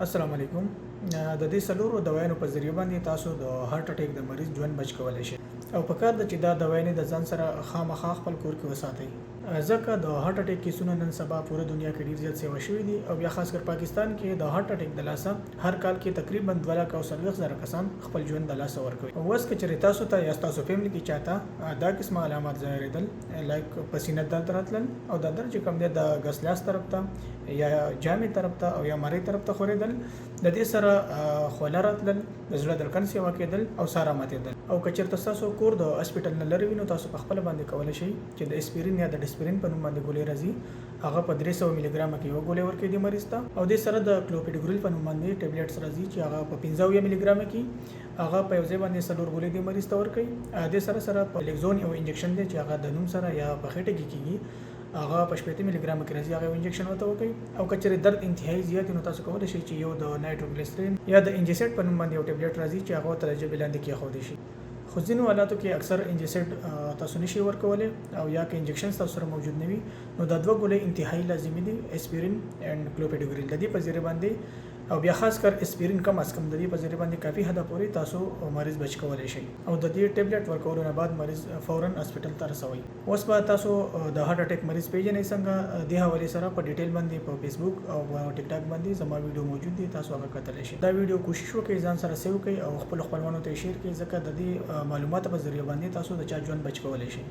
السلام علیکم. د دې سلورو دوايانو په ذریعہ باندې تاسو د هارت اٹیک د مریض ژوند بچ کولای شئ او په کار د چې دا دوايانې د ځان سره خامخا خپل کور کې وساتئ ځکه د هارت اٹیک کیسونه نن سبا پوره دنیا کې ډیر زیات سیوا شوي دي او بیا خاص کر پاکستان کې د هارت اٹیک د لاسه هر کال کې تقریبا 2,40,000 کسان خپل ژوند د لاسه ورکوي. اوس که چېرې تاسو ته یا تاسو فیملی کې چاته دا قسمه علامات ظاهرېدل لایک پسینه درد راتلل او دا درد چې کوم دی د ګس لاس طرف ته یا جامې طرف ته او یا مری طرف ته خورېدل د دې سره خوله راتلل د زړه دړکن سیوا کېدل او سارا ماتېدل او که چېرته تاسو کور د هسپټل نه لرې وي نو تاسو په خپله باندې کولی شئ چې د اسپرین یا د ډسپرین په نوم باندې ګولۍ راځي هغه په 300 ملي ګرامه کې یوه ګولۍ ورکوي دې مریض ته او دې سره د کلوپیډګریل په نوم باندې ټیبلیټس راځي چې هغه په 15 ملي ګرامه کې هغه په یو ځای باندې څلور ګولۍ دې مریض ته ورکوي. دې سره سره په لیکزون یو انجکشن دی چې هغه د نوم سره یا په خېټه کې کېږي هغه په 15 ملي ګرامه کې راځي هغه انجکشن ورته وکړي او که چېرې درد انتهایی زیات نو تاسو کولی شئ چې یو د نایټروګلیسرین یا د انجیسیډ په نوم باندې یو ټیبلیټ راځي چې هغه ورته د ژبې لاندې کېښودی شي. خو ځینو حالاتو کې اکثر انجیسیډ تاسو نشئ ورکولی او یا که انجکشنز تاسو سره موجود نه وي نو دا دوه ګولۍ انتهایی لازمي دي اسپرین اینډ کلوپیډګریل د دې په ذریعه باندې او بیا خاص کر اسپرین کم از کم د دې په ذریعه باندې کافي حده پورې تاسو مریض بچ کولی شئ او د دې ټیبلیټ ورکولو نه بعد مریض فورا هسپټل ته رسوئ. اوس به تاسو د هارت اٹیک مریض پیژنئ څنګه دې حوالې سره په ډیټیل باندې په فیسبوک او ټیک ټاک باندې زما ویډیو موجود دي تاسو هغه کتلی شئ. دا ویډیو کوشش وکړئ ځان سره سیو کړئ او خپل خپلوانو ته یې شیر کړئ ځکه د دې معلوماتو په ذریعه باندې تاسو د چا ژوند بچ کولی شئ.